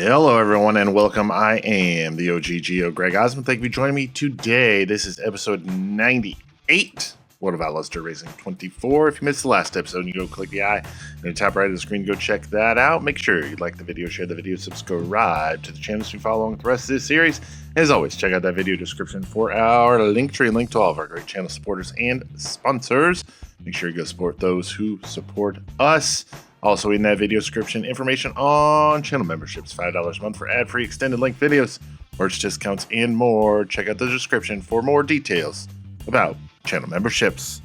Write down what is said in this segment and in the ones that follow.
Hello, everyone, and welcome. I am the OGGO, Greg Osmond. Thank you for joining me today. This is episode 98, World of Outlaws Dirt Racing 24. If you missed the last episode, you go click the eye in the top right of the screen. Go check that out. Make sure you like the video, share the video, subscribe to the channel so you follow along with the rest of this series. As always, check out that video description for our link tree, link to all of our great channel supporters and sponsors. Make sure you go support those who support us. Also, in that video description, information on channel memberships, $5 a month for ad-free extended length videos, merch discounts, and more. Check out the description for more details about channel memberships.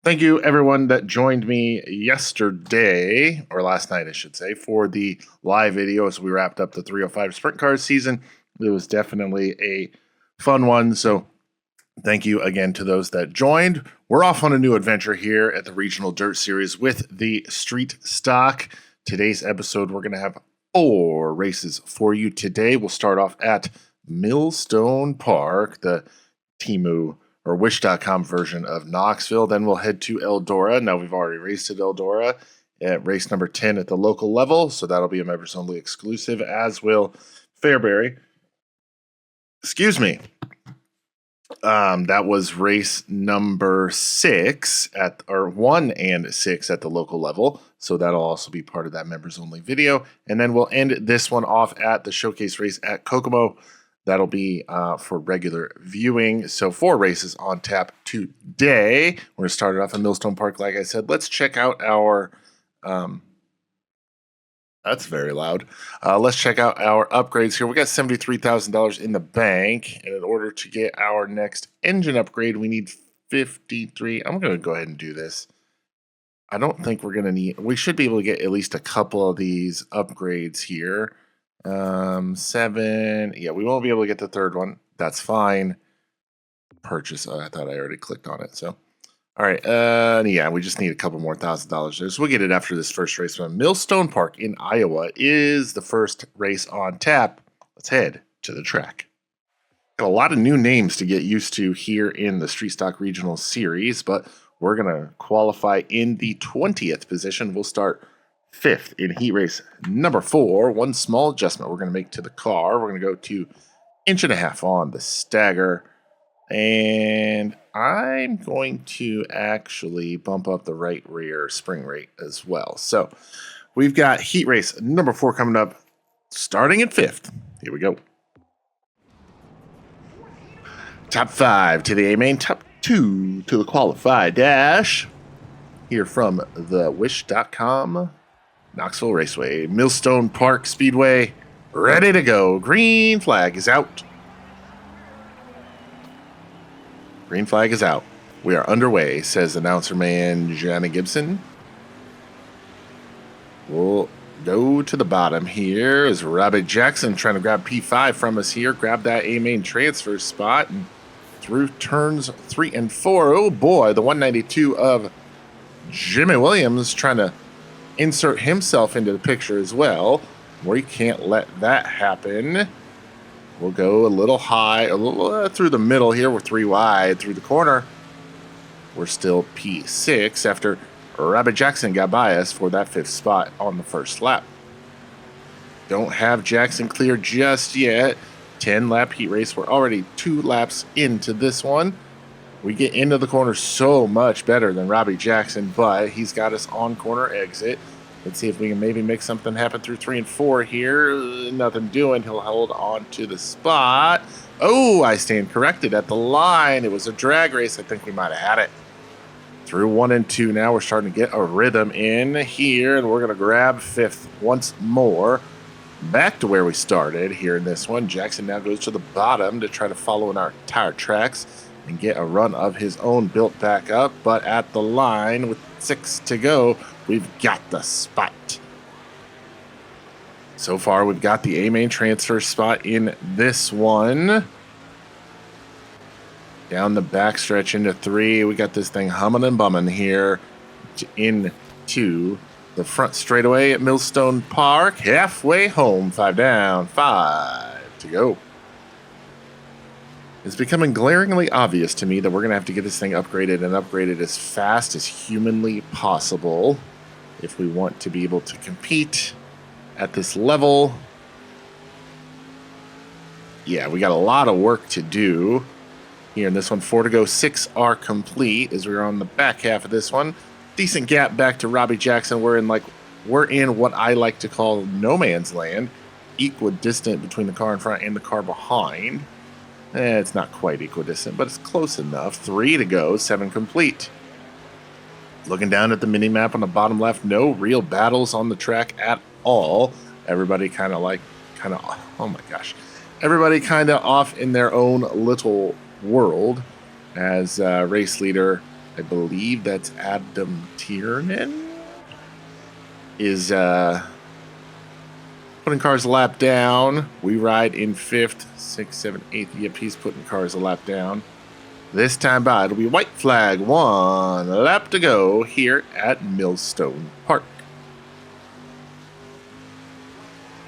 Thank you, everyone that joined me yesterday, or last night, I should say, for the live video as we wrapped up the 305 Sprint Cars season. It was definitely a fun one, so thank you again to those that joined. We're off on a new adventure here at the Regional Dirt Series with the Street Stock. Today's episode, we're going to have 4 races for you today. We'll start off at Millstone Park, the Temu or Wish.com version of Knoxville. Then we'll head to Eldora. Now, we've already raced at Eldora at race number 10 at the local level, so that'll be a members-only exclusive, as will Fairbury. Excuse me. That was race number 6 or 1 and 6 at the local level. So that'll also be part of that members only video. And then we'll end this one off at the showcase race at Kokomo. That'll be for regular viewing. So 4 races on tap today. We're going to start it off in Millstone Park. Like I said, let's check out our, that's very loud. Let's check out our upgrades here. We got $73,000 in the bank. And in order to get our next engine upgrade, we need 53. I'm going to go ahead and do this. I don't think we're going to need, we should be able to get at least a couple of these upgrades here. 7. Yeah, we won't be able to get the third one. That's fine. Purchase. Oh, I thought I already clicked on it. So. All right, yeah, we just need a couple more $1,000 there. So we'll get it after this first race. Millstone Park in Iowa is the first race on tap. Let's head to the track. Got a lot of new names to get used to here in the Street Stock Regional Series, but we're going to qualify in the 20th position. We'll start 5th in heat race number 4. One small adjustment we're going to make to the car. We're going to go to 1.5 inch on the stagger. And I'm going to actually bump up the right rear spring rate as well. So we've got heat race number 4 coming up, starting at 5th. Here we go. Top 5 to the A-main, top 2 to the qualified dash. Here from the Wish.com Knoxville Raceway, Millstone Park Speedway, ready to go. Green flag is out. Green flag is out. We are underway, says announcer man Johnny Gibson. We'll go to the bottom here as Robbie Jackson trying to grab P5 from us here. Grab that A-main transfer spot and through turns 3 and 4. Oh boy, the 192 of Jimmy Williams trying to insert himself into the picture as well. We can't let that happen. We'll go a little high, a little through the middle here. We're 3 wide through the corner. We're still P6 after Robbie Jackson got by us for that 5th spot on the first lap. Don't have Jackson clear just yet. 10-lap heat race. We're already 2 laps into this one. We get into the corner so much better than Robbie Jackson, but he's got us on corner exit. Let's see if we can maybe make something happen through 3 and 4 here. Nothing doing. He'll hold on to the spot. Oh, I stand corrected at the line. It was a drag race. I think we might have had it. Through 1 and 2 now. We're starting to get a rhythm in here, and we're going to grab 5th once more. Back to where we started here in this one. Jackson now goes to the bottom to try to follow in our tire tracks and get a run of his own built back up. But at the line with 6 to go, we've got the spot. So far, we've got the A-main transfer spot in this one. Down the backstretch into 3. We got this thing humming and bumming here into the front straightaway at Millstone Park. Halfway home. 5 down, 5 to go. It's becoming glaringly obvious to me that we're going to have to get this thing upgraded and upgraded as fast as humanly possible if we want to be able to compete at this level. Yeah, we got a lot of work to do here in this one. 4 to go, 6 are complete as we're on the back half of this one. Decent gap back to Robbie Jackson. We're in what I like to call no man's land, equidistant between the car in front and the car behind. It's not quite equidistant, but it's close enough. 3 to go, 7 complete. Looking down at the mini map on the bottom left, no real battles on the track at all. Everybody kind of oh my gosh. Everybody kind of off in their own little world. As race leader, I believe that's Adam Tiernan, is putting cars a lap down. We ride in 5th, 6th, 7th, 8th. Yep, he's putting cars a lap down. This time by, it'll be white flag, 1 lap to go here at Millstone Park.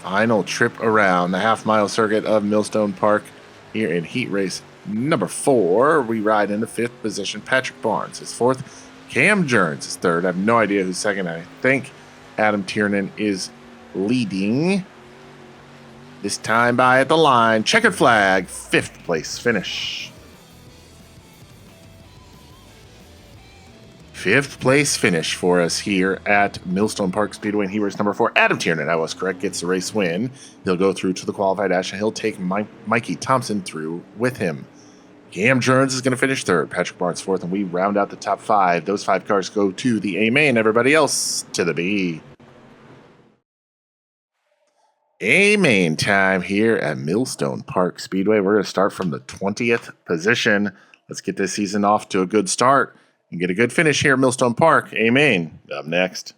Final trip around the half-mile circuit of Millstone Park here in heat race number 4. We ride in the 5th position. Patrick Barnes is 4th. Cam Jones is 3rd. I have no idea who's 2nd. I think Adam Tiernan is leading. This time by at the line. Checkered flag, 5th place finish. 5th place finish for us here at Millstone Park Speedway in heat race number 4. Adam Tiernan, I was correct, gets the race win. He'll go through to the qualified dash and he'll take Mikey Thompson through with him. Cam Jones is going to finish 3rd. Patrick Barnes 4th, and we round out the top 5. Those 5 cars go to the A main. Everybody else to the B. A main time here at Millstone Park Speedway. We're going to start from the 20th position. Let's get this season off to a good start and get a good finish here at Millstone Park. A main up next.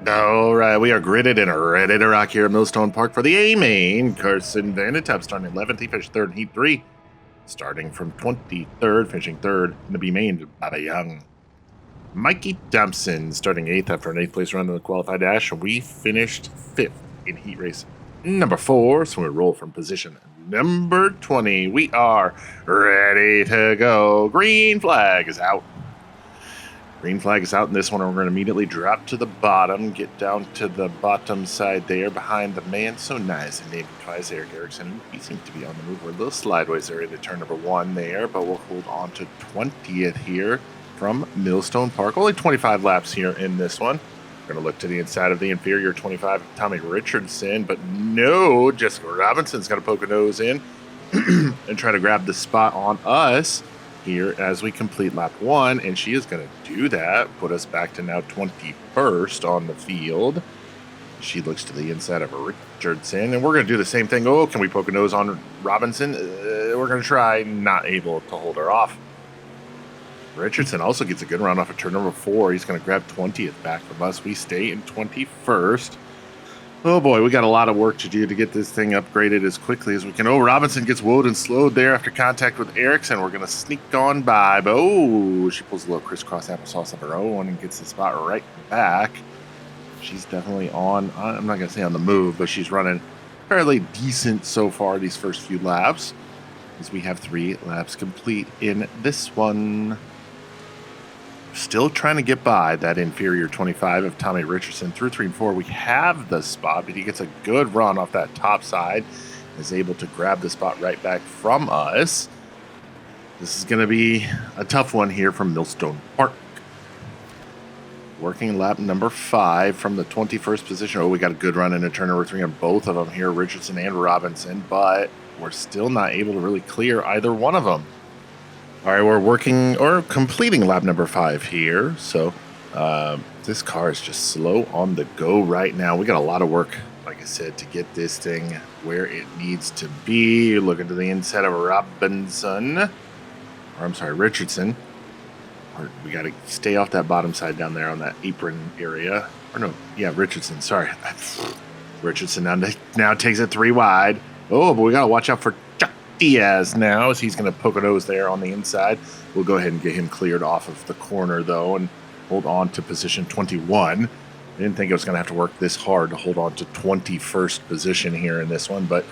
All right, we are gridded and ready to rock here at Millstone Park for the A main. Carson Vandertap starting 11th. He finished 3rd in Heat 3. Starting from 23rd, finishing 3rd in the B main, Baba Young. Mikey Thompson starting 8th after an 8th place run in the qualified dash. We finished 5th in Heat race number 4. So we roll from position number 20. We are ready to go. Green flag is out. Green flag is out in this one, and we're going to immediately drop to the bottom, get down to the bottom side there behind the man so nice and named twice, Eric Erickson. He seems to be on the move. We're a little sideways there into turn number 1 there, but we'll hold on to 20th here from Millstone Park. Only 25 laps here in this one. We're going to look to the inside of the inferior 25 of Tommy Richardson, but no, Jessica Robinson's got to poke a nose in and try to grab the spot on us here as we complete lap 1, and she is going to do that, put us back to now 21st on the field. She looks to the inside of Richardson, and we're going to do the same thing. Oh, can we poke a nose on Robinson? We're going to try, not able to hold her off. Richardson also gets a good run off of turn number 4. He's going to grab 20th back from us. We stay in 21st. Oh boy, we got a lot of work to do to get this thing upgraded as quickly as we can. Oh, Robinson gets woed and slowed there after contact with Erickson. We're going to sneak on by, but oh, she pulls a little crisscross applesauce of her own and gets the spot right back. She's definitely on, I'm not going to say on the move, but she's running fairly decent so far these first few laps, as we have 3 laps complete in this one. Still trying to get by that inferior 25 of Tommy Richardson. Through 3 and 4, we have the spot, but he gets a good run off that top side. Is able to grab the spot right back from us. This is going to be a tough one here from Millstone Park. Working lap number 5 from the 21st position. Oh, we got a good run into turn number 3 on both of them here, Richardson and Robinson, but we're still not able to really clear either one of them. All right, we're working or completing lap number 5 here. So this car is just slow on the go right now. We got a lot of work, like I said, to get this thing where it needs to be. Looking to the inside of Richardson. We got to stay off that bottom side down there on that apron area. Or no, yeah, Richardson, sorry. Richardson now takes it 3 wide. Oh, but we got to watch out for Diaz now, as he's going to poke a nose there on the inside. We'll go ahead and get him cleared off of the corner, though, and hold on to position 21. I didn't think I was going to have to work this hard to hold on to 21st position here in this one, but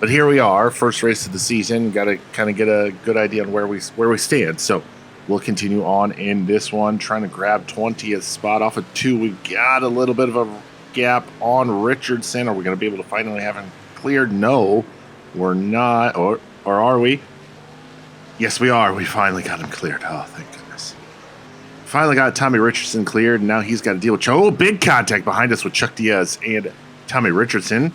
here we are, first race of the season. Got to kind of get a good idea on where we stand. So we'll continue on in this one, trying to grab 20th spot off of 2. We got a little bit of a gap on Richardson. Are we going to be able to finally have him cleared? No, we're not. Or are we? Yes, we are. We finally got him cleared. Oh, thank goodness. Finally got Tommy Richardson cleared, and now he's got to deal with big contact behind us with Chuck Diaz and Tommy Richardson.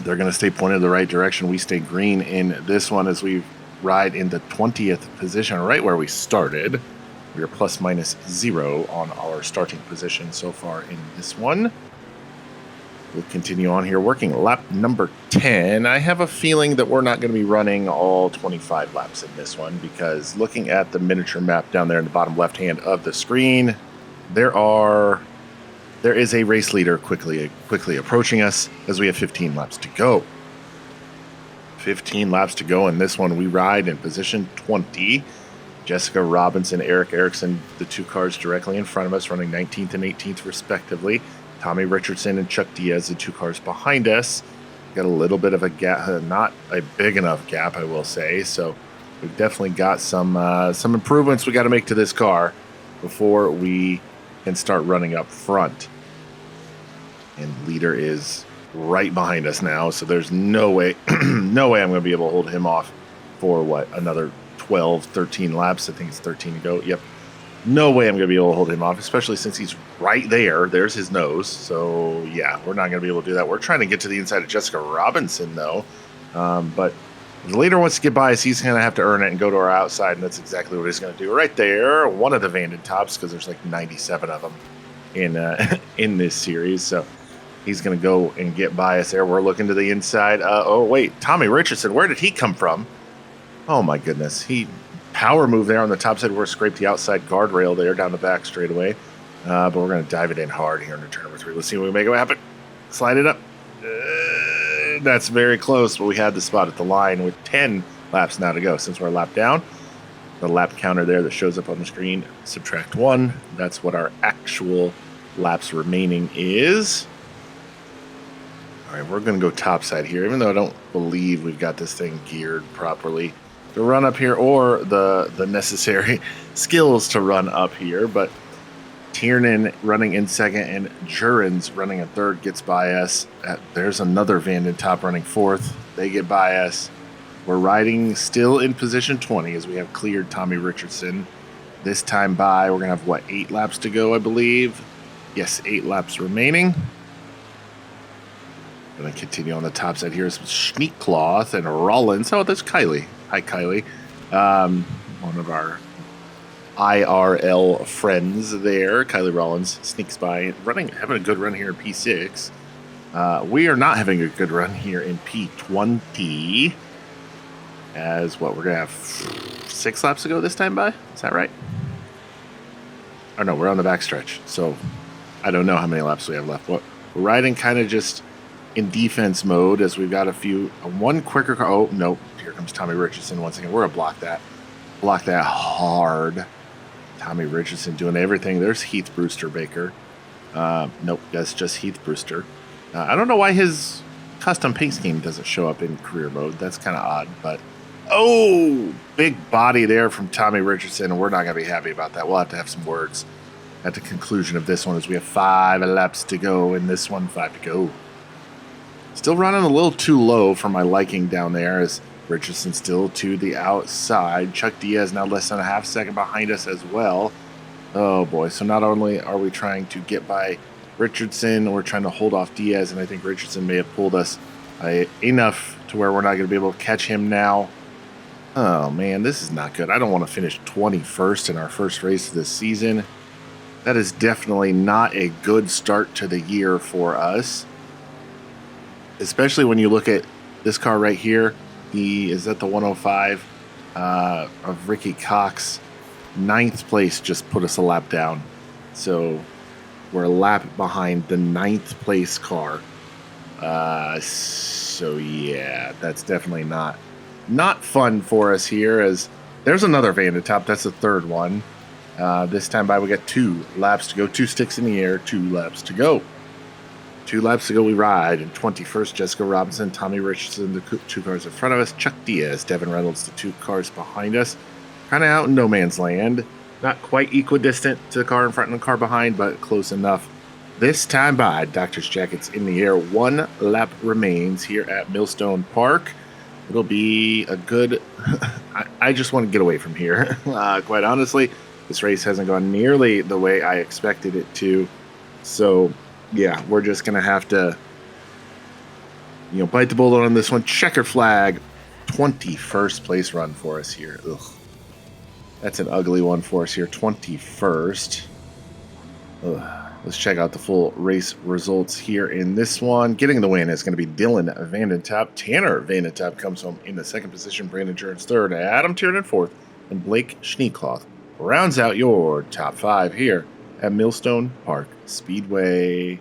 They're going to stay pointed in the right direction. We stay green in this one as we ride in the 20th position, right where we started. We are plus minus 0 on our starting position so far in this one. We'll continue on here, working lap number 10. I have a feeling that we're not going to be running all 25 laps in this one, because looking at the miniature map down there in the bottom left hand of the screen, there is a race leader quickly approaching us as we have 15 laps to go. 15 laps to go in this one. We ride in position 20. Jessica Robinson, Eric Erickson, the 2 cars directly in front of us, running 19th and 18th respectively. Tommy Richardson and Chuck Diaz, the 2 cars behind us. Got a little bit of a gap, not a big enough gap, I will say. So we've definitely got some improvements we got to make to this car before we can start running up front. And leader is right behind us now, so there's no way I'm going to be able to hold him off for another 12, 13 laps. I think it's 13 to go. Yep. No way I'm going to be able to hold him off, especially since he's right there. There's his nose. So, yeah, we're not going to be able to do that. We're trying to get to the inside of Jessica Robinson, though. But if the leader wants to get by us, he's going to have to earn it and go to our outside, and that's exactly what he's going to do. Right there, one of the Vanden tops, because there's like 97 of them in this series. So he's going to go and get by us there. We're looking to the inside. Oh, wait, Tommy Richardson, where did he come from? Oh, my goodness. He power move there on the top side. We're scraped the outside guardrail there down the back straightaway. But we're going to dive it in hard here into turn number 3. Let's see what we make it happen. Slide it up. That's very close, but we had the spot at the line with 10 laps now to go. Since we're a lap down, the lap counter there that shows up on the screen, subtract 1. That's what our actual laps remaining is. All right, we're going to go topside here, even though I don't believe we've got this thing geared properly to run up here, or the necessary skills to run up here. But Tiernan running in second and Jurens running in third gets by us. There's another Vanden top running fourth. They get by us. We're riding still in position 20 as we have cleared Tommy Richardson. This time by, we're going to have, 8 laps to go, I believe. Yes, 8 laps remaining. Going to continue on the top side here. Some Schneekloth and Rollins. Oh, that's Kylie. Hi, Kylie. One of our IRL friends there. Kylie Rollins sneaks by, having a good run here in P6. We are not having a good run here in P20. As we're going to have 6 laps to go this time by? Is that right? Or no, we're on the backstretch. So I don't know how many laps we have left. We're riding kind of just in defense mode as we've got one quicker car. Oh, no. Here comes Tommy Richardson once again. We're going to block that. Block that hard. Tommy Richardson doing everything. There's Heath Brewster Baker. Nope, that's just Heath Brewster. I don't know why his custom paint scheme doesn't show up in career mode. That's kind of odd, but big body there from Tommy Richardson, and we're not going to be happy about that. We'll have to have some words at the conclusion of this one as we have 5 laps to go in this one. 5 to go. Still running a little too low for my liking down there as Richardson still to the outside. Chuck Diaz now less than a half second behind us as well. Oh boy, so not only are we trying to get by Richardson, we're trying to hold off Diaz, and I think Richardson may have pulled us enough to where we're not going to be able to catch him now. Oh man, this is not good. I don't want to finish 21st in our first race of this season. That is definitely not a good start to the year for us. Especially when you look at this car right here. Is that the 105 of Ricky Cox? 9th place just put us a lap down. So we're a lap behind the 9th place car. So yeah, that's definitely not fun for us here. As there's another Vanden top. That's the 3rd one. This time by, we got 2 laps to go, 2 sticks in the air, 2 laps to go. 2 laps to go, we ride. In 21st, Jessica Robinson, Tommy Richardson, the 2 cars in front of us, Chuck Diaz, Devin Reynolds, the 2 cars behind us. Kind of out in no man's land. Not quite equidistant to the car in front and the car behind, but close enough. This time by, Doctor's Jackets in the air. 1 lap remains here at Millstone Park. It'll be a good... I just want to get away from here, quite honestly. This race hasn't gone nearly the way I expected it to. So, yeah, we're just going to have to, bite the bullet on this one. Checker flag. 21st place run for us here. Ugh. That's an ugly one for us here. 21st. Ugh. Let's check out the full race results here in this one. Getting the win is going to be Dylan Vandentop. Tanner Vandentop comes home in the 2nd position. Brandon Jones 3rd. Adam Tiernan 4th. And Blake Schneekloth rounds out your top 5 here at Millstone Park Speedway.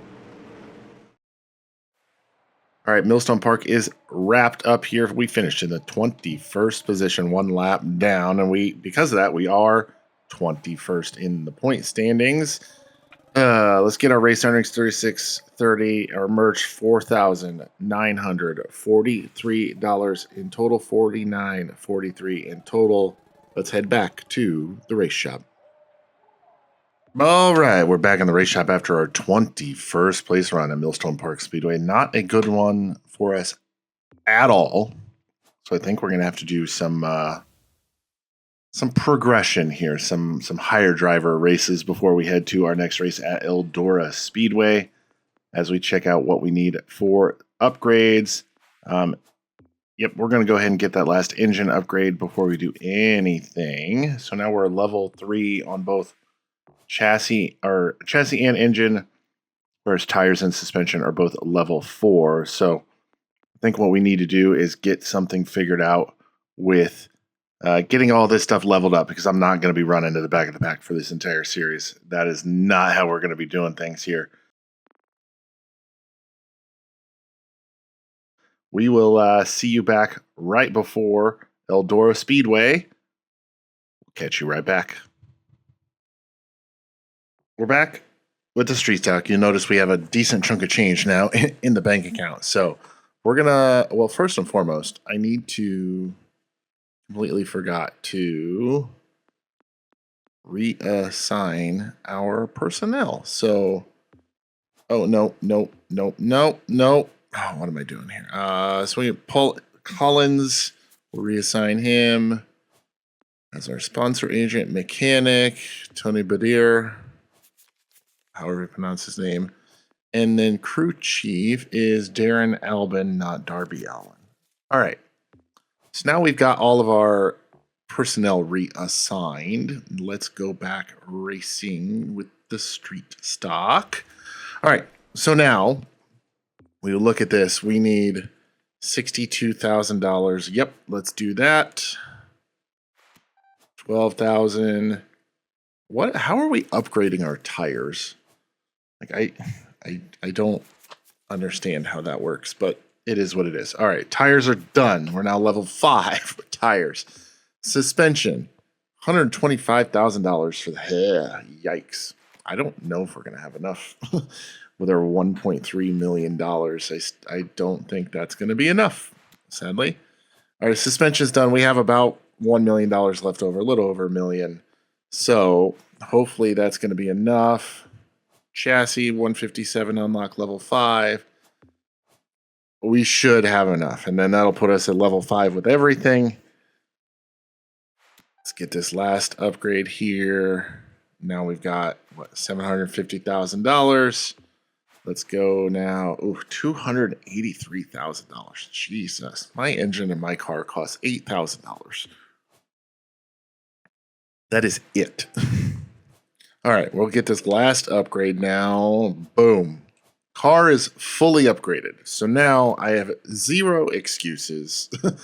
All right, Millstone Park is wrapped up here. We finished in the 21st position, 1 lap down. And because of that, we are 21st in the point standings. Let's get our race earnings. 36.30. Our merch $4,943 in total. $49.43 in total. Let's head back to the race shop. All right, we're back in the race shop after our 21st place run at Millstone Park Speedway. Not a good one for us at all. So I think we're going to have to do some progression here, some higher driver races before we head to our next race at Eldora Speedway as we check out what we need for upgrades. Yep, we're going to go ahead and get that last engine upgrade before we do anything. So now we're level 3 on both chassis and engine, whereas tires and suspension are both level 4. So I think what we need to do is get something figured out with getting all this stuff leveled up, because I'm not going to be running to the back of the pack for this entire series. That is not how we're going to be doing things here. We will see you back right before Eldora Speedway. We'll catch you right back. We're back with the Street Talk. You'll notice we have a decent chunk of change now in the bank account. So we're going to, well, first and foremost, I need to... completely forgot to reassign our personnel. So, oh, no. Oh, what am I doing here? So we Paul Collins, we'll reassign him as our sponsor agent, mechanic, Tony Badir, however you pronounce his name. And then crew chief is Darren Albin, not Darby Allen. All right. So now we've got all of our personnel reassigned. Let's go back racing with the street stock. All right, so now we look at this. We need $62,000. Yep, let's do that. 12,000. What? How are we upgrading our tires? Like I don't understand how that works, but it is what it is. All right, tires are done. We're now level 5 with tires. Suspension, $125,000 for the hair. Yikes. I don't know if we're going to have enough with our $1.3 million. I don't think that's going to be enough, sadly. All right, suspension's done. We have about $1 million left over, a little over $1 million. So hopefully that's going to be enough. Chassis, 157 unlock level 5. We should have enough, and then that'll put us at level 5 with everything. Let's get this last upgrade here. Now we've got, what, $750,000. Let's go now. Ooh, $283,000. Jesus. My engine in my car costs $8,000. That is it. All right, we'll get this last upgrade now. Boom. Car is fully upgraded. So now I have 0 excuses. 100%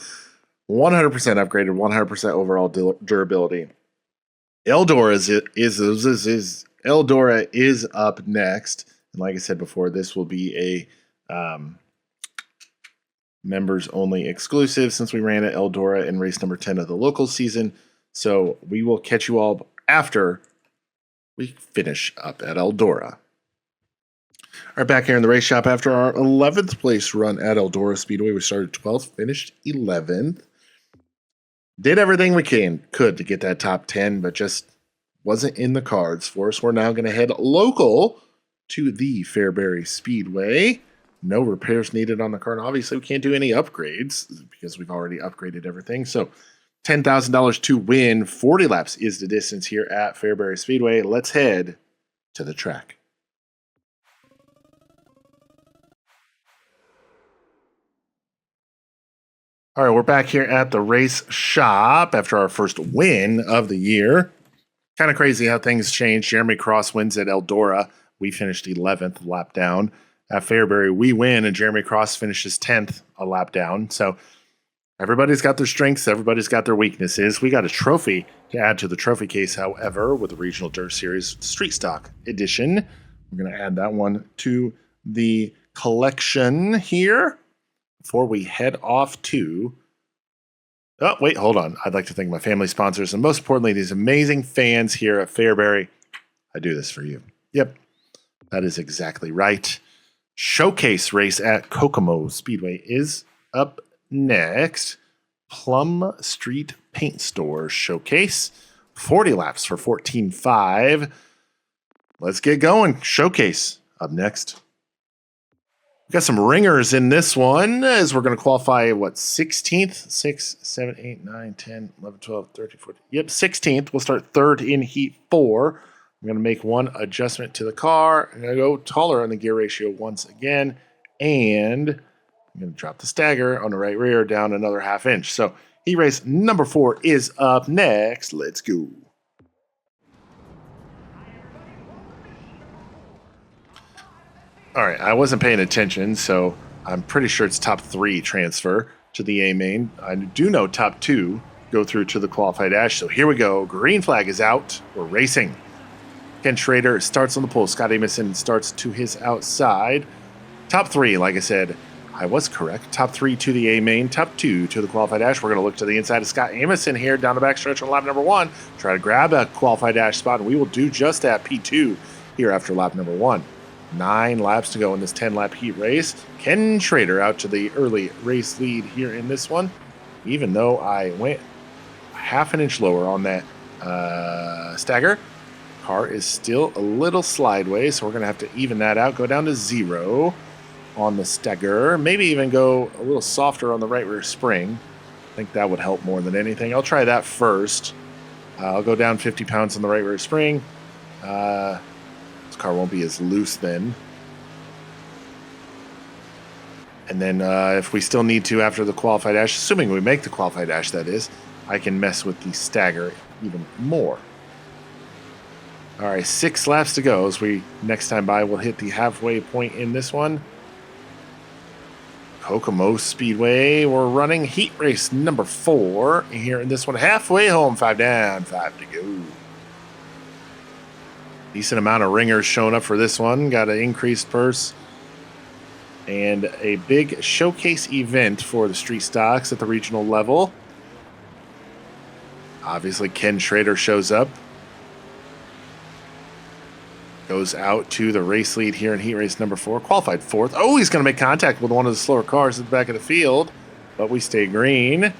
upgraded, 100% overall durability. Eldora is up next. And like I said before, this will be a members only exclusive since we ran at Eldora in race number 10 of the local season. So we will catch you all after we finish up at Eldora. All right, back here in the race shop after our 11th place run at Eldora Speedway. We started 12th, finished 11th. Did everything we could to get that top 10, but just wasn't in the cards for us. We're now going to head local to the Fairbury Speedway. No repairs needed on the car. And obviously, we can't do any upgrades because we've already upgraded everything. So $10,000 to win. 40 laps is the distance here at Fairbury Speedway. Let's head to the track. All right, we're back here at the race shop after our first win of the year. Kind of crazy how things change. Jeremy Cross wins at Eldora. We finished 11th, lap down. At Fairbury, we win, and Jeremy Cross finishes 10th, a lap down. So everybody's got their strengths. Everybody's got their weaknesses. We got a trophy to add to the trophy case, however, with the Regional Dirt Series Street Stock Edition. We're going to add that one to the collection here before we head off to... Oh, wait, hold on. I'd like to thank my family sponsors and most importantly, these amazing fans here at Fairbury. I do this for you. Yep, that is exactly right. Showcase race at Kokomo Speedway is up next. Plum Street Paint Store Showcase. 40 laps for 14.5. Let's get going. Showcase up next. We've got some ringers in this one as we're going to qualify, 16th? 6, 7, 8, 9, 10, 11, 12, 13, 14. Yep, 16th. We'll start third in Heat 4. I'm going to make one adjustment to the car. I'm going to go taller on the gear ratio once again. And I'm going to drop the stagger on the right rear down another half inch. So Heat race number 4 is up next. Let's go. All right, I wasn't paying attention, so I'm pretty sure it's top 3 transfer to the A main. I do know top 2 go through to the qualified dash. So here we go. Green flag is out. We're racing. Ken Schrader starts on the pole. Scott Amison starts to his outside. Top 3, like I said, I was correct. Top 3 to the A main. Top 2 to the qualified dash. We're going to look to the inside of Scott Amison here down the backstretch on lap number 1. Try to grab a qualified dash spot, and we will do just that. P2 here after lap number 1. 9 laps to go in this 10-lap heat race. Ken Schrader out to the early race lead here in this one, even though I went half an inch lower on that stagger. Car is still a little slideways, so we're going to have to even that out, go down to 0 on the stagger, maybe even go a little softer on the right rear spring. I think that would help more than anything. I'll try that first. I'll go down 50 pounds on the right rear spring. This car won't be as loose then. And then if we still need to after the qualified dash, assuming we make the qualified dash, that is, I can mess with the stagger even more. All right, 6 laps to go as we next time by will hit the halfway point in this one. Kokomo Speedway, we're running heat race number 4 here in this one. Halfway home, 5 down, 5 to go. Decent amount of ringers showing up for this one. Got an increased purse and a big showcase event for the street stocks at the regional level. Obviously, Ken Schrader shows up. Goes out to the race lead here in heat race number 4. Qualified 4th. Oh, he's going to make contact with one of the slower cars at the back of the field. But we stay green. I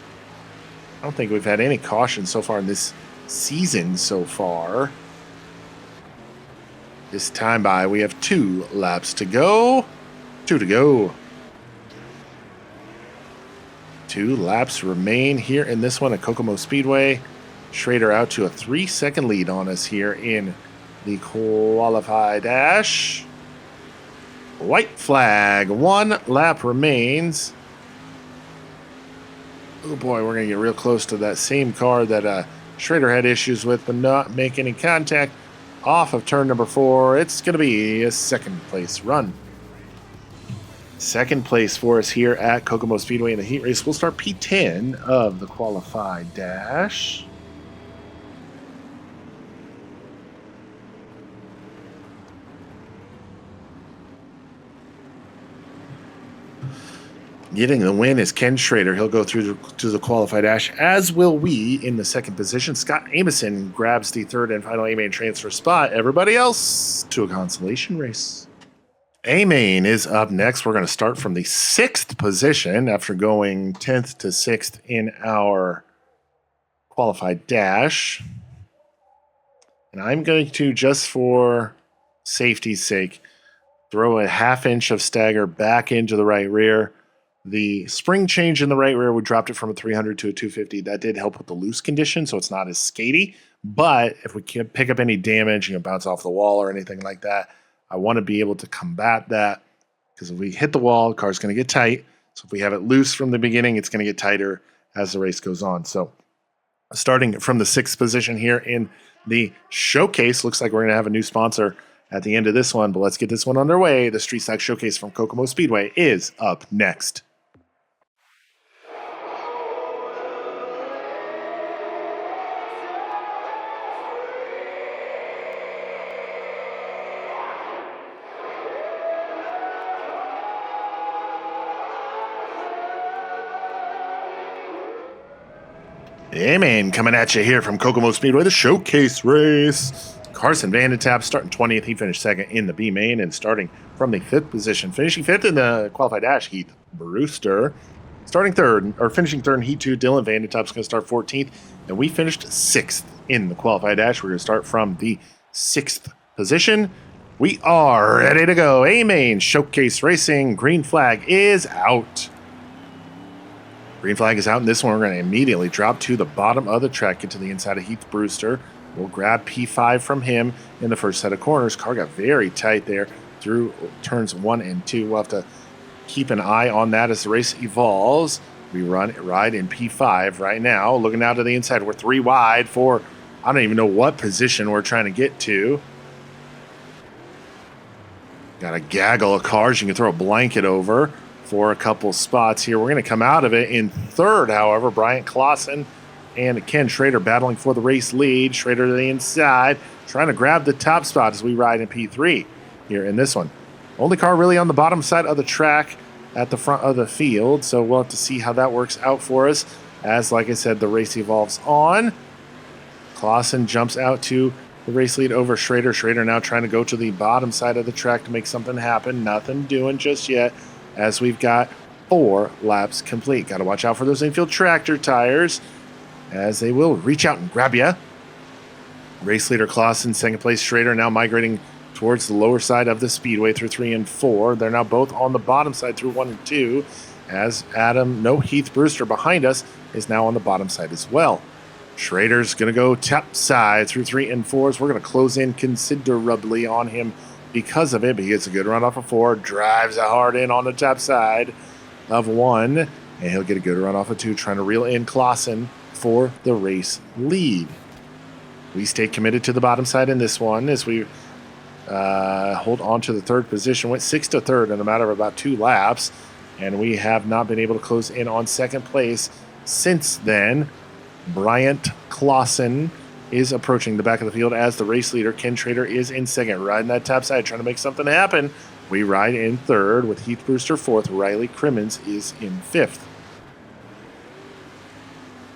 don't think we've had any caution so far in this season so far. This time by, we have 2 laps to go. 2 to go. 2 laps remain here in this one at Kokomo Speedway. Schrader out to a 3-second lead on us here in the qualified dash. White flag. 1 lap remains. Oh boy, we're going to get real close to that same car that Schrader had issues with, but not make any contact. Off of turn number 4, it's going to be a 2nd place run. 2nd place for us here at Kokomo Speedway in the heat race. We'll start P10 of the qualified dash. Getting the win is Ken Schrader. He'll go through to the qualified dash, as will we in the second position. Scott Amison grabs the third and final A-Main transfer spot. Everybody else to a consolation race. A-Main is up next. We're going to start from the 6th position after going 10th to 6th in our qualified dash. And I'm going to, just for safety's sake, throw a ½ inch of stagger back into the right rear. The spring change in the right rear, we dropped it from a 300 to a 250. That did help with the loose condition, so it's not as skatey. But if we can't pick up any damage, bounce off the wall or anything like that, I want to be able to combat that, because if we hit the wall, the car's going to get tight. So if we have it loose from the beginning, it's going to get tighter as the race goes on. So starting from the 6th position here in the showcase, looks like we're going to have a new sponsor at the end of this one, but let's get this one underway. The Street Stock Showcase from Kokomo Speedway is up next. A-Main coming at you here from Kokomo Speedway, the showcase race. Carson Vandetap starting 20th. He finished 2nd in the B-Main, and starting from the 5th position, finishing 5th in the qualified dash, Heath Brewster. Starting 3rd, or finishing 3rd in Heat 2, Dylan Vandetap's going to start 14th. And we finished 6th in the qualified dash. We're going to start from the 6th position. We are ready to go. A-Main Showcase Racing. Green flag is out. Green flag is out in this one. We're going to immediately drop to the bottom of the track, get to the inside of Heath Brewster. We'll grab P5 from him in the first set of corners. Car got very tight there through turns 1 and 2. We'll have to keep an eye on that as the race evolves. We ride in P5 right now. Looking out to the inside. We're 3 wide for, I don't even know what position we're trying to get to. Got a gaggle of cars you can throw a blanket over for a couple spots here. We're going to come out of it in 3rd, however. Bryant Clausen and Ken Schrader battling for the race lead. Schrader to the inside, trying to grab the top spot as we ride in P3 here in this one. Only car really on the bottom side of the track at the front of the field, so we'll have to see how that works out for us as, like I said, the race evolves on. Clausen jumps out to the race lead over Schrader. Schrader now trying to go to the bottom side of the track to make something happen. Nothing doing just yet, as we've got 4 laps complete. Got to watch out for those infield tractor tires, as they will reach out and grab you. Race leader Clausen, 2nd place. Schrader now migrating towards the lower side of the speedway through 3 and 4. They're now both on the bottom side through 1 and 2, as Heath Brewster behind us is now on the bottom side as well. Schrader's going to go top side through 3 and 4s. We're going to close in considerably on him because of it, but he gets a good run off of 4, drives it hard in on the top side of 1, and he'll get a good run off of 2, trying to reel in Clausen for the race lead. We stay committed to the bottom side in this one as we hold on to the 3rd position. Went 6th to 3rd in a matter of about 2 laps, and we have not been able to close in on 2nd place since then. Bryant Clausen is approaching the back of the field as the race leader. Ken Schrader is in 2nd, riding that top side, trying to make something happen. We ride in 3rd with Heath Brewster 4th. Riley Crimmins is in 5th.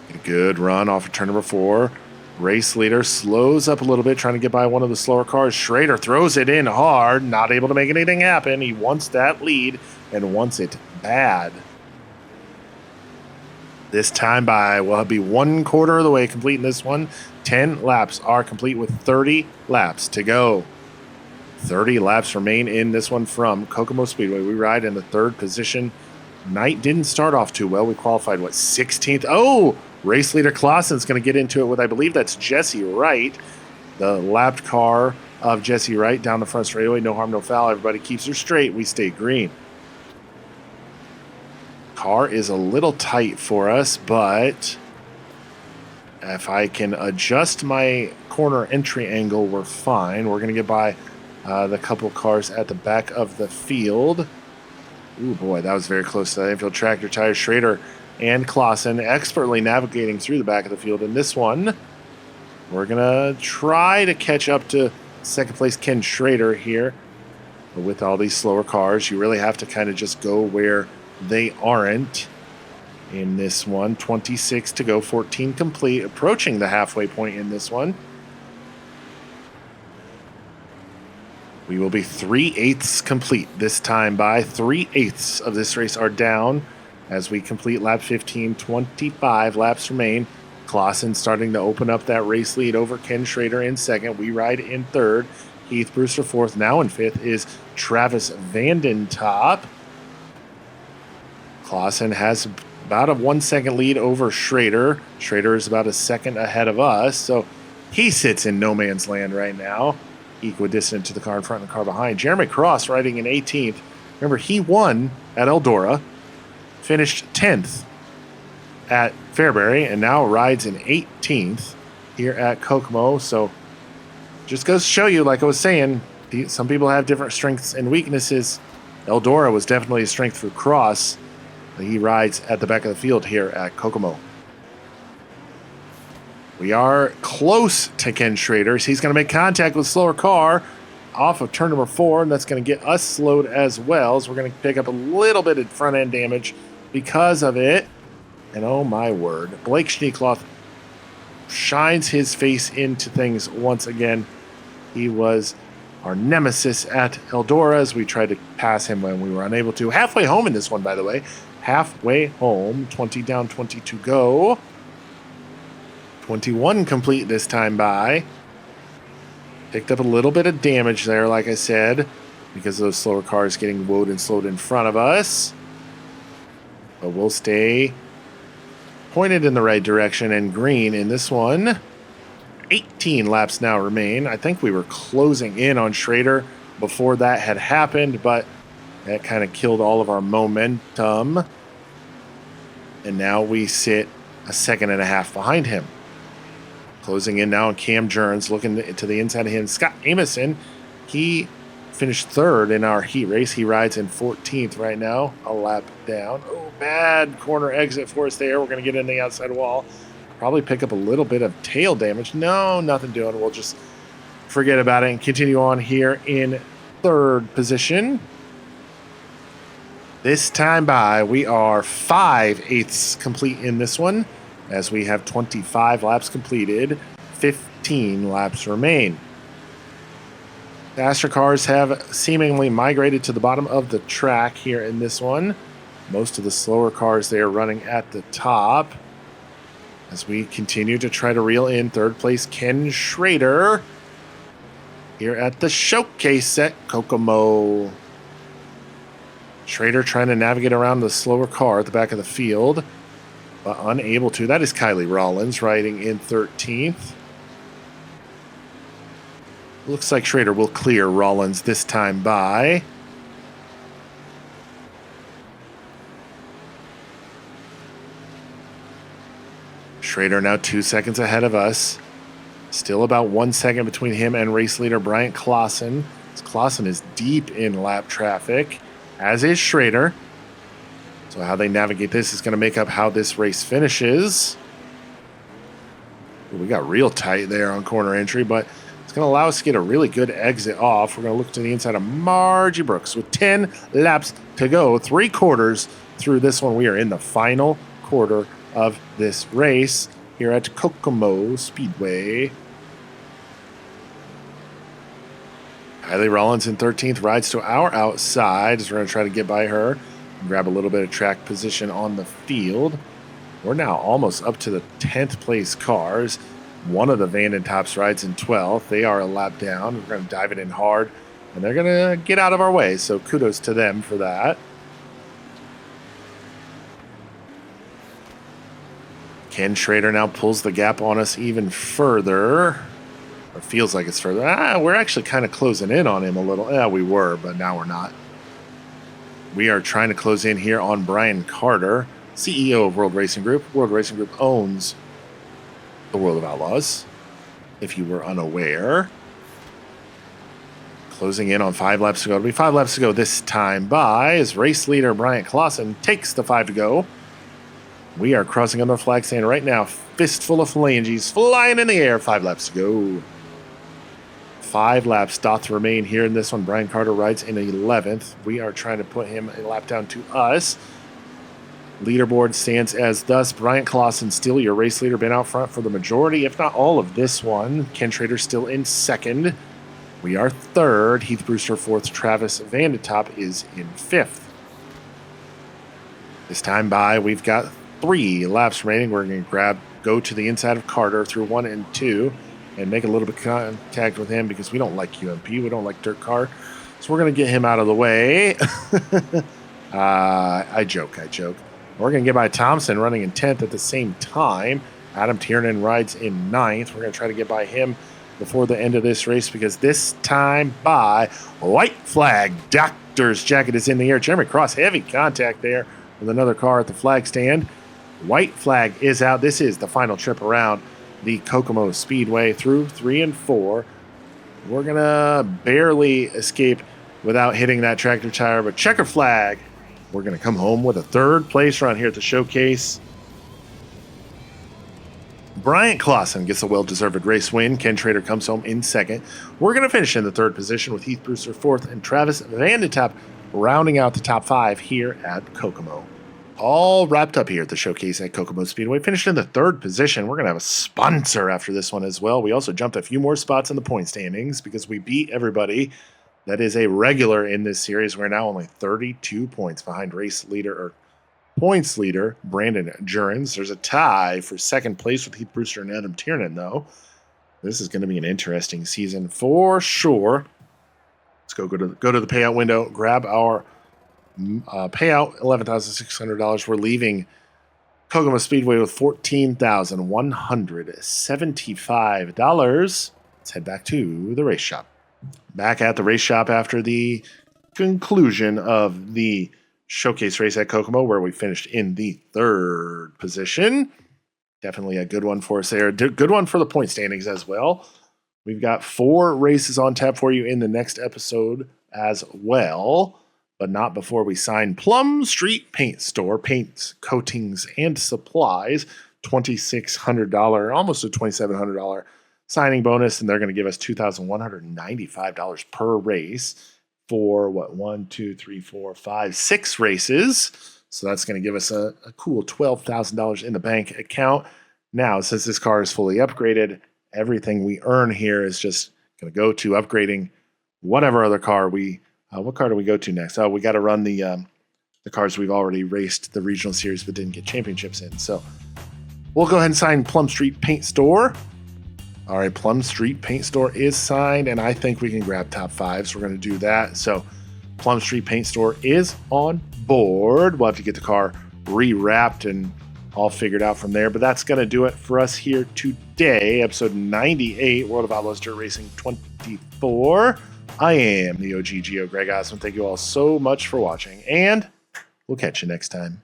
A good run off of turn number 4. Race leader slows up a little bit, trying to get by one of the slower cars. Schrader throws it in hard, not able to make anything happen. He wants that lead and wants it bad. This time by, will be 1/4 of the way complete in this one. 10 laps are complete with 30 laps to go. 30 laps remain in this one from Kokomo Speedway. We ride in the 3rd position. Night didn't start off too well. We qualified, 16th? Oh, race leader Clausen's going to get into it with, I believe that's Jesse Wright. The lapped car of Jesse Wright down the front straightaway. No harm, no foul. Everybody keeps her straight. We stay green. Car is a little tight for us, but if I can adjust my corner entry angle, we're fine. We're going to get by the couple cars at the back of the field. Ooh, boy, that was very close to that infield tractor tire. Schrader and Clausen expertly navigating through the back of the field in this one. We're going to try to catch up to 2nd place Ken Schrader here. But with all these slower cars, you really have to kind of just go where they aren't in this one. 26 to go, 14 complete, approaching the halfway point in this one. We will be 3/8 complete this time by. 3/8 of this race are down as we complete lap 15. 25 laps remain. Clausen starting to open up that race lead over Ken Schrader in second. We ride in third. Heath Brewster fourth. Now in fifth is Travis Vandentop. Clausen has about a 1 second lead over Schrader. Schrader is about a second ahead of us, so he sits in no man's land right now. Equidistant to the car in front and the car behind. Jeremy Cross riding in 18th. Remember, he won at Eldora, finished 10th at Fairbury, and now rides in 18th here at Kokomo. So just goes to show you, like I was saying, some people have different strengths and weaknesses. Eldora was definitely a strength for Cross. He rides at the back of the field here at Kokomo. We are close to Ken Schrader. He's going to make contact with slower car off of turn number 4, and that's going to get us slowed as well. So we're going to pick up a little bit of front end damage because of it. And oh my word, Blake Schneekloth shines his face into things once again. He was our nemesis at Eldora as we tried to pass him when we were unable to. Halfway home in this one, by the way. Halfway home, 20 down, 20 to go. 21 complete this time by. Picked up a little bit of damage there, like I said, because of those slower cars getting woed and slowed in front of us. But we'll stay pointed in the right direction and green in this one. 18 laps now remain. I think we were closing in on Schrader before that had happened, but that kind of killed all of our momentum. And now we sit a second and a half behind him. Closing in now on Cam Jerns, looking to the inside of him. Scott Amison, he finished third in our heat race. He rides in 14th right now, a lap down. Oh, bad corner exit for us there. We're going to get in the outside wall. Probably pick up a little bit of tail damage. No, nothing doing. We'll just forget about it and continue on here in third position. This time by, we are 5/8 complete in this one, as we have 25 laps completed, 15 laps remain. Faster cars have seemingly migrated to the bottom of the track here in this one. Most of the slower cars there running at the top. As we continue to try to reel in third place Ken Schrader here at the showcase at Kokomo. Schrader trying to navigate around the slower car at the back of the field, but unable to. That is Kylie Rollins riding in 13th. Looks like Schrader will clear Rollins this time by. Schrader now 2 seconds ahead of us. Still about 1 second between him and race leader Bryant Clausen. Clausen is deep in lap traffic, as is Schrader. So how they navigate this is going to make up how this race finishes. We got real tight there on corner entry, but it's going to allow us to get a really good exit off. We're going to look to the inside of Margie Brooks with 10 laps to go. 3/4 through this one. We are in the final quarter of this race here at Kokomo Speedway. Kylie Rollins in 13th rides to our outside as we're going to try to get by her and grab a little bit of track position on the field. We're now almost up to the 10th place cars. One of the Vandentops rides in 12th. They are a lap down. We're going to dive it in hard, and they're going to get out of our way, so kudos to them for that. Ken Schrader now pulls the gap on us even further. Or feels like it's further. We're actually kind of closing in on him a little. Yeah, we were, but now we're not. We are trying to close in here on Brian Carter, CEO of World Racing Group. World Racing Group owns the World of Outlaws, if you were unaware. Closing in on 5 laps to go. It'll be 5 laps to go this time by as race leader Bryant Clausen takes the 5 to go. We are crossing under flag stand right now. Fistful of phalanges flying in the air. 5 laps to go. 5 laps doth remain here in this one. Brian Carter rides in 11th. We are trying to put him a lap down to us. Leaderboard stands as thus. Bryant Clausen, still your race leader, been out front for the majority, if not all of this one. Ken Trader still in second. We are third. Heath Brewster fourth. Travis Vandetop is in fifth. This time by, we've got 3 laps remaining. We're going to go to the inside of Carter through 1 and 2 and make a little bit of contact with him because we don't like UMP. We don't like dirt car. So we're going to get him out of the way. I joke. We're going to get by Thompson running in 10th at the same time. Adam Tiernan rides in 9th. We're going to try to get by him before the end of this race because this time by white flag. Doctor's jacket is in the air. Jeremy Cross, heavy contact there with another car at the flag stand. White flag is out. This is the final trip around the Kokomo Speedway through 3 and 4. We're going to barely escape without hitting that tractor tire, but checker flag. We're going to come home with a 3rd place run here at the showcase. Bryant Clausen gets a well-deserved race win. Ken Trader comes home in 2nd. We're going to finish in the 3rd position with Heath Brewster 4th and Travis Vandetop rounding out the top 5 here at Kokomo. All wrapped up here at the showcase at Kokomo Speedway. Finished in the 3rd position. We're going to have a sponsor after this one as well. We also jumped a few more spots in the point standings because we beat everybody that is a regular in this series. We're now only 32 points behind points leader Brandon Jurens. There's a tie for 2nd place with Heath Brewster and Adam Tiernan, though. This is going to be an interesting season for sure. Let's go to the payout window, grab our payout, $11,600. We're leaving Kokomo Speedway with $14,175. Let's head back to the race shop. Back at the race shop after the conclusion of the showcase race at Kokomo, where we finished in the 3rd position. Definitely a good one for us there. Good one for the point standings as well. We've got 4 races on tap for you in the next episode as well, but not before we sign Plum Street Paint Store, paints, coatings, and supplies. $2,600, almost a $2,700 signing bonus, and they're going to give us $2,195 per race for 6 races. So that's going to give us a cool $12,000 in the bank account. Now, since this car is fully upgraded, everything we earn here is just going to go to upgrading whatever other car what car do we go to next? Oh, we got to run the cars we've already raced the regional series but didn't get championships in. So we'll go ahead and sign Plum Street Paint Store. All right, Plum Street Paint Store is signed, and I think we can grab top 5, so we're going to do that. So Plum Street Paint Store is on board. We'll have to get the car rewrapped and all figured out from there, but that's going to do it for us here today. Episode 98, World of Outlaws Dirt Racing 24. I am the OGGO, Greg Osmond. Thank you all so much for watching, and we'll catch you next time.